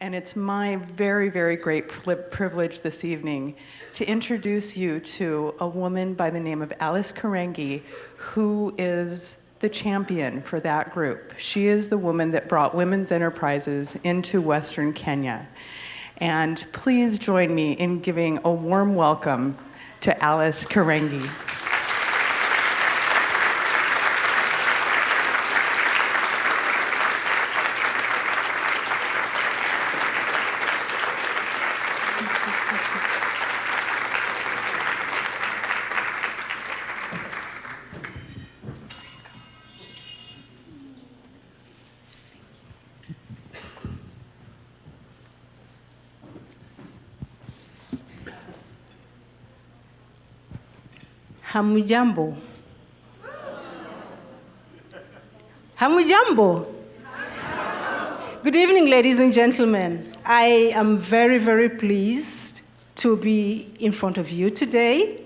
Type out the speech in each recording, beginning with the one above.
And it's my very, very great privilege this evening to introduce you to a woman by the name of Alice Kirenge, who is the champion for that group. She is the woman that brought women's enterprises into Western Kenya. And please join me in giving a warm welcome to Alice Kirenge. Hamujambo. Hamujambo. Good evening, ladies and gentlemen. I am very, very pleased to be in front of you today.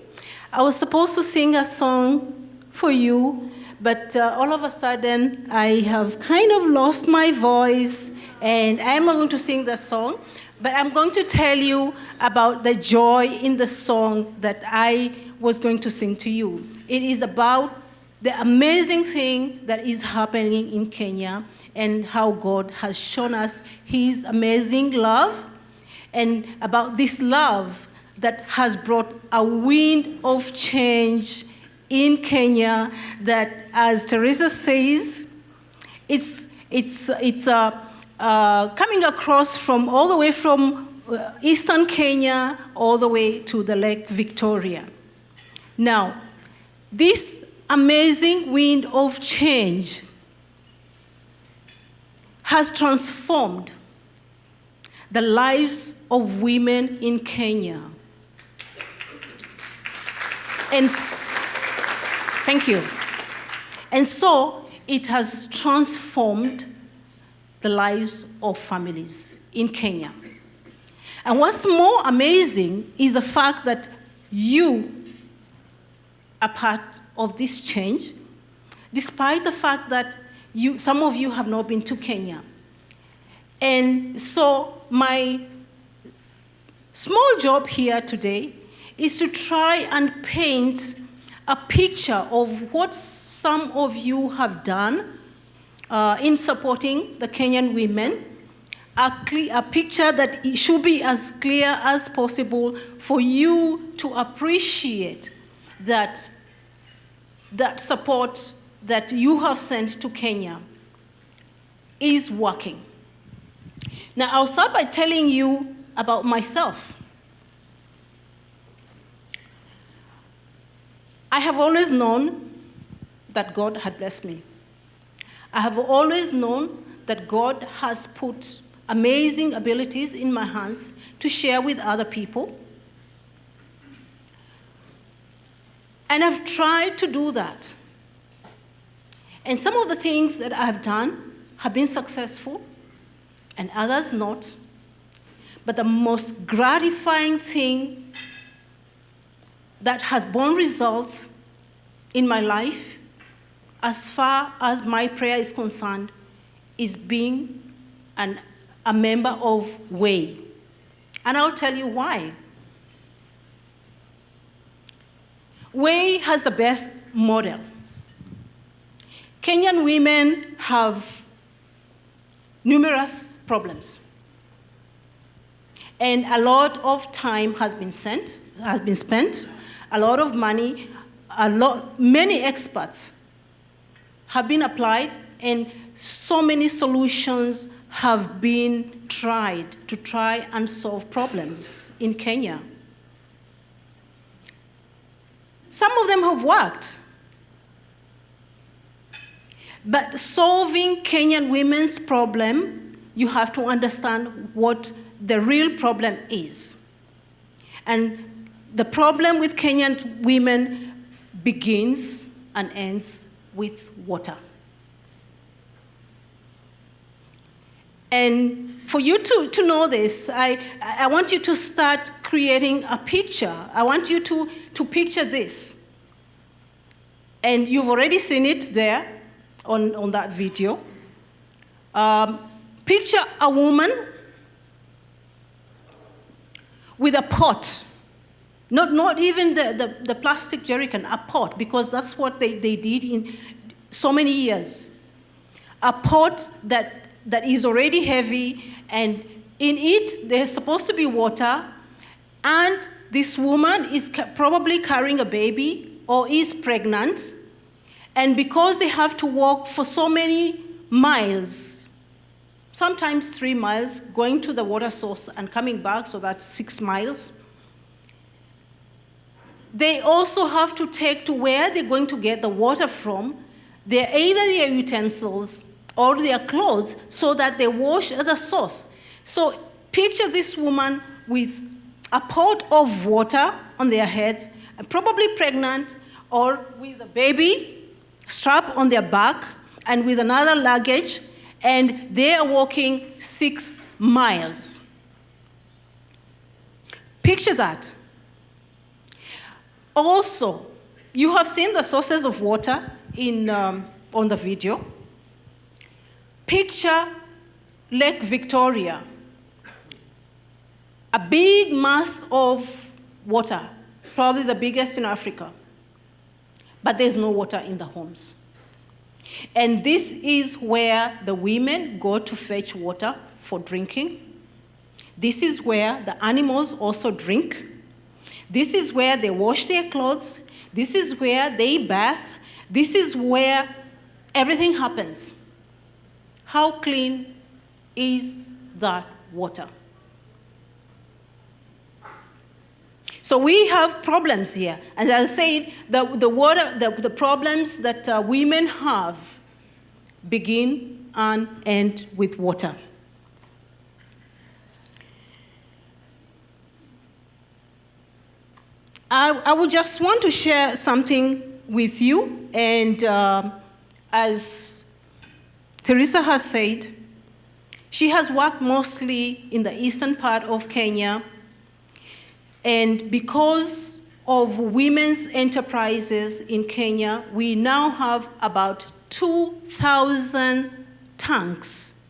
I was supposed to sing a song for you, but all of a sudden I have kind of lost my voice, and I'm not going to sing the song, but I'm going to tell you about the joy in the song that I was going to sing to you. It is about the amazing thing that is happening in Kenya and how God has shown us his amazing love, and about this love that has brought a wind of change in Kenya that, as Teresa says, it's coming across from all the way from eastern Kenya all the way to the Lake Victoria. Now, this amazing wind of change has transformed the lives of women in Kenya. And thank you. And so it has transformed the lives of families in Kenya. And what's more amazing is the fact that you are part of this change, despite the fact that some of you have not been to Kenya. And so my small job here today is to try and paint a picture of what some of you have done in supporting the Kenyan women, a picture that should be as clear as possible for you to appreciate that support that you have sent to Kenya is working. Now, I'll start by telling you about myself. I have always known that God had blessed me. I have always known that God has put amazing abilities in my hands to share with other people. And I've tried to do that. And some of the things that I have done have been successful, and others not. But the most gratifying thing that has borne results in my life, as far as my prayer is concerned, is being a member of WAY. And I'll tell you why. WAY has the best model. Kenyan women have numerous problems. And a lot of time has been spent, a lot of money, many experts have been applied, and so many solutions have been tried to try and solve problems in Kenya. Some of them have worked. But solving Kenyan women's problem, you have to understand what the real problem is. And the problem with Kenyan women begins and ends with water. And for you to know this, I want you to start creating a picture. I want you to picture this. And you've already seen it there on that video. Picture a woman with a pot. Not even the plastic jerrycan, a pot, because that's what they did in so many years. A pot that is already heavy, and in it there's supposed to be water, and this woman is probably carrying a baby or is pregnant, and because they have to walk for so many miles, sometimes 3 miles, going to the water source and coming back, so that's 6 miles, they also have to take to where they're going to get the water from, either their utensils or their clothes, so that they wash at the source. So picture this woman with a pot of water on their heads, and probably pregnant, or with a baby strapped on their back, and with another luggage, and they are walking 6 miles. Picture that. Also, you have seen the sources of water on the video. Picture Lake Victoria, a big mass of water, probably the biggest in Africa, but there's no water in the homes. And this is where the women go to fetch water for drinking. This is where the animals also drink. This is where they wash their clothes. This is where they bath. This is where everything happens. How clean is that water? So we have problems here. As I said, the problems that women have begin and end with water. I would just want to share something with you, and as Teresa has said, she has worked mostly in the eastern part of Kenya, and because of women's enterprises in Kenya, we now have about 2,000 tanks,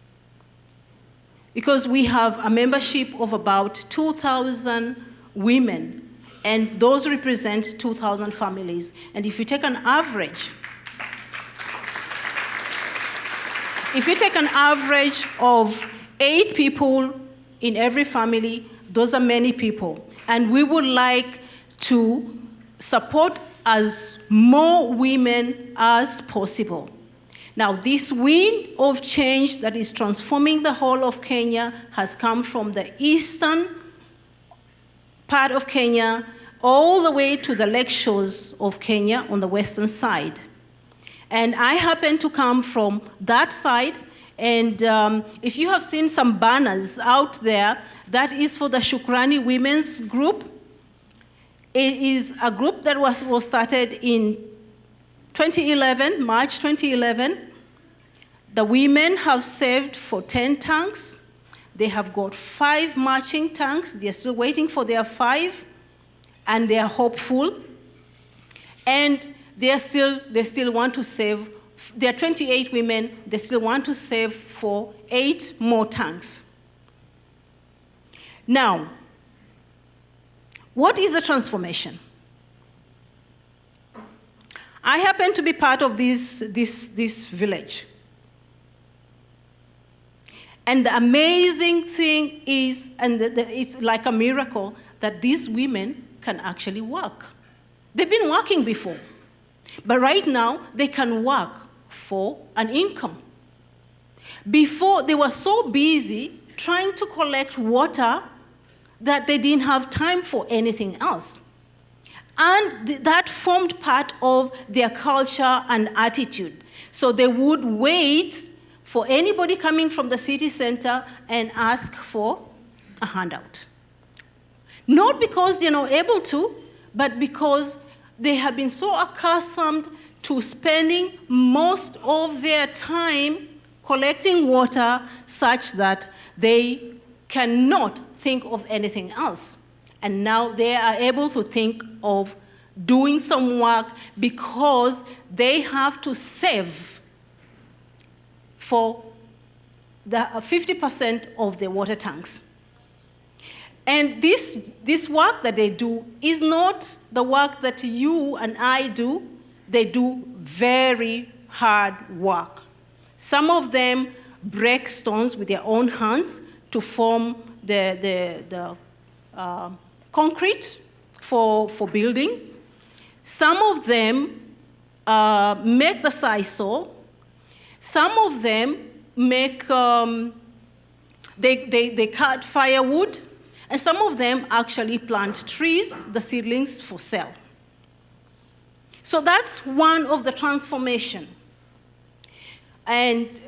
because we have a membership of about 2,000 women, and those represent 2,000 families. And if you take an average, of 8 people in every family, those are many people. And we would like to support as more women as possible. Now, this wind of change that is transforming the whole of Kenya has come from the eastern part of Kenya all the way to the lake shores of Kenya on the western side. And I happen to come from that side, and if you have seen some banners out there, that is for the Shukrani Women's Group. It is a group that was started in 2011, March 2011. The women have saved for 10 tanks. They have got 5 marching tanks. They're still waiting for their 5, and they are hopeful. And they still want to save. There are 28 women. They still want to save for 8 more tanks. Now, what is the transformation? I happen to be part of this village. And the amazing thing is, and it's like a miracle, that these women can actually work. They've been working before, but right now they can work for an income. Before, they were so busy trying to collect water that they didn't have time for anything else. And that formed part of their culture and attitude. So they would wait for anybody coming from the city center and ask for a handout. Not because they're not able to, but because they have been so accustomed to spending most of their time collecting water such that they cannot think of anything else. And now they are able to think of doing some work because they have to save for the 50% of their water tanks. And this work that they do is not the work that you and I do. They do very hard work. Some of them break stones with their own hands to form the concrete for building. Some of them make the sisal. Some of them make, they cut firewood. And some of them actually plant trees, the seedlings, for sale. So that's one of the transformation. And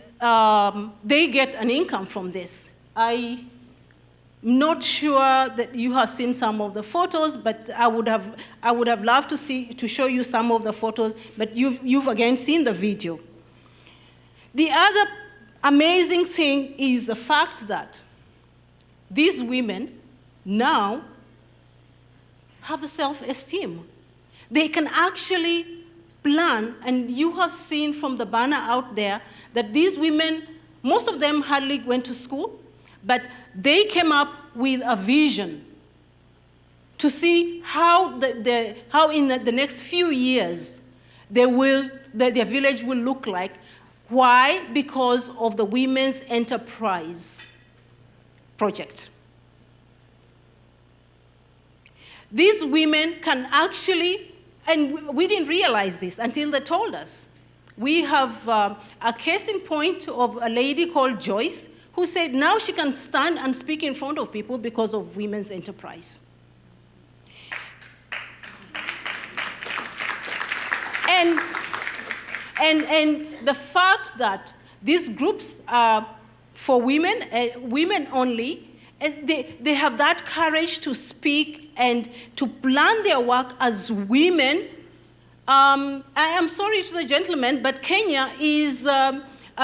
they get an income from this. I'm not sure that you have seen some of the photos, but I would have loved to show you some of the photos, but you've again seen the video. The other amazing thing is the fact that these women now have the self-esteem. They can actually plan, and you have seen from the banner out there that these women, most of them hardly went to school, but they came up with a vision to see how in the next few years their village will look like. Why? Because of the Women's Enterprise Project. These women can actually, and we didn't realize this until they told us. We have a case in point of a lady called Joyce who said now she can stand and speak in front of people because of Women's Enterprise. And the fact that these groups are for women, women only, and they have that courage to speak and to plan their work as women. I am sorry to the gentlemen, but Kenya is a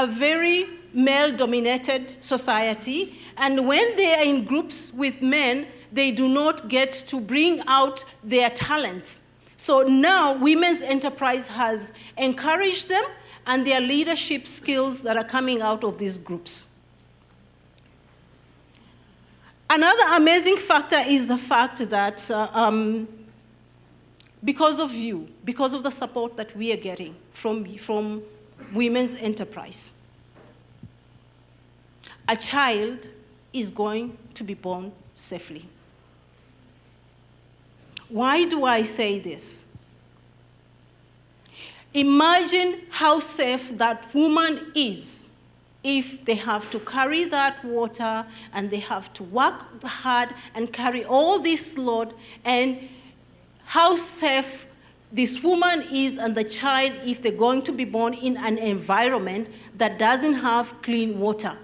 very male-dominated society, and when they are in groups with men, they do not get to bring out their talents. So now Women's Enterprise has encouraged them and their leadership skills that are coming out of these groups. Another amazing factor is the fact that because of you, because of the support that we are getting from Women's Enterprise, a child is going to be born safely. Why do I say this? Imagine how safe that woman is if they have to carry that water and they have to work hard and carry all this load, and how safe this woman is and the child if they're going to be born in an environment that doesn't have clean water.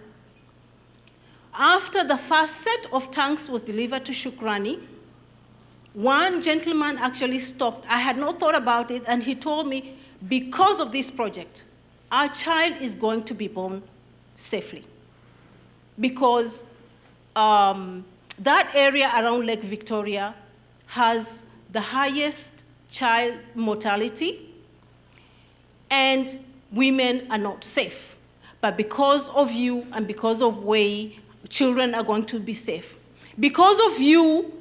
After the first set of tanks was delivered to Shukrani, one gentleman actually stopped. I had not thought about it, and he told me, because of this project, our child is going to be born safely. Because that area around Lake Victoria has the highest child mortality, and women are not safe. But because of you and because of Way, children are going to be safe. Because of you,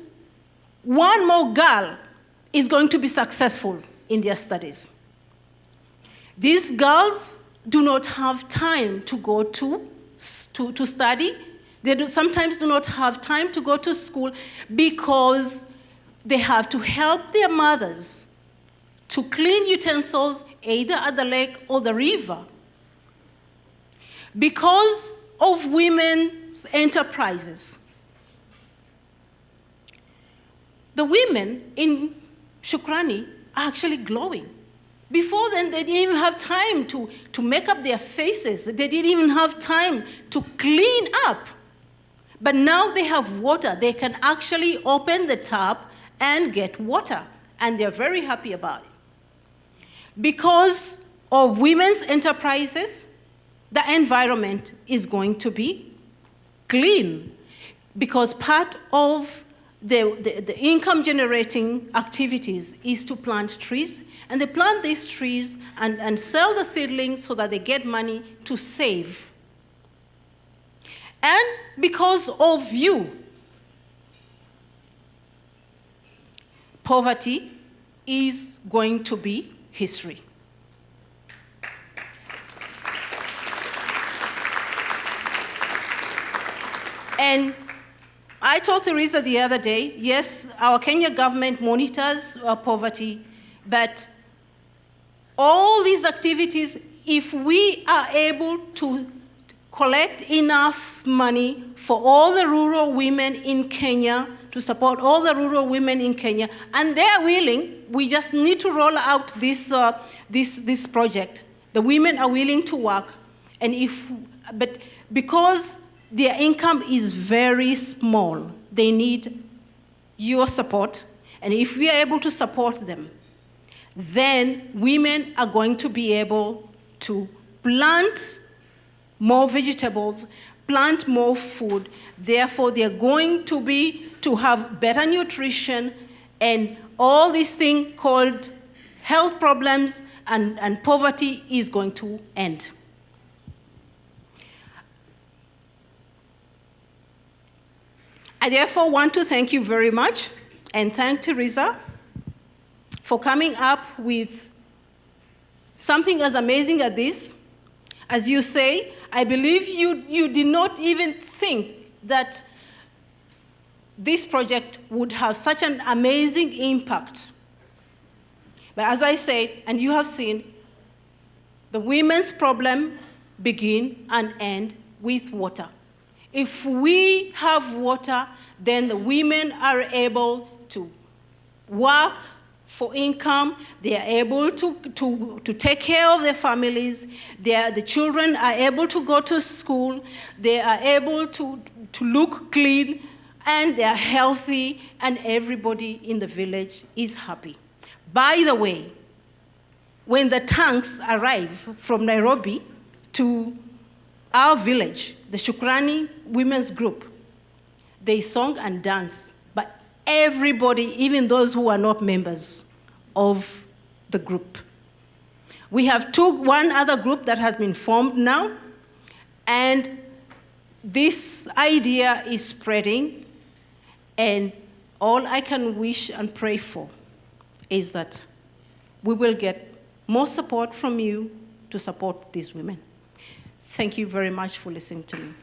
one more girl is going to be successful in their studies. These girls do not have time to go to study. They sometimes do not have time to go to school because they have to help their mothers to clean utensils either at the lake or the river. Because of women's enterprises, the women in Shukrani are actually glowing. Before then, they didn't even have time to make up their faces. They didn't even have time to clean up. But now they have water. They can actually open the tap and get water. And they're very happy about it. Because of women's enterprises, the environment is going to be clean. Because part of the income-generating activities is to plant trees, and they plant these trees and sell the seedlings so that they get money to save. And because of you, poverty is going to be history. And I told Teresa the other day, yes, our Kenya government monitors poverty, but all these activities, if we are able to collect enough money for all the rural women in Kenya, to support all the rural women in Kenya, and they're willing, we just need to roll out this project. The women are willing to work, but because their income is very small, they need your support, and if we are able to support them, then women are going to be able to plant more vegetables, plant more food. Therefore, they're going to have better nutrition, and all this thing called health problems and poverty is going to end. I therefore want to thank you very much and thank Teresa for coming up with something as amazing as this. As you say, I believe you did not even think that this project would have such an amazing impact. But as I said, and you have seen, the women's problem begin and end with water. If we have water, then the women are able to work for income, they are able to take care of their families, the children are able to go to school, they are able to look clean, and they are healthy, and everybody in the village is happy. By the way, when the tanks arrive from Nairobi to our village, the Shukrani Women's Group, they sung and danced, but everybody, even those who are not members of the group. We have one other group that has been formed now, and this idea is spreading, and all I can wish and pray for is that we will get more support from you to support these women. Thank you very much for listening to me.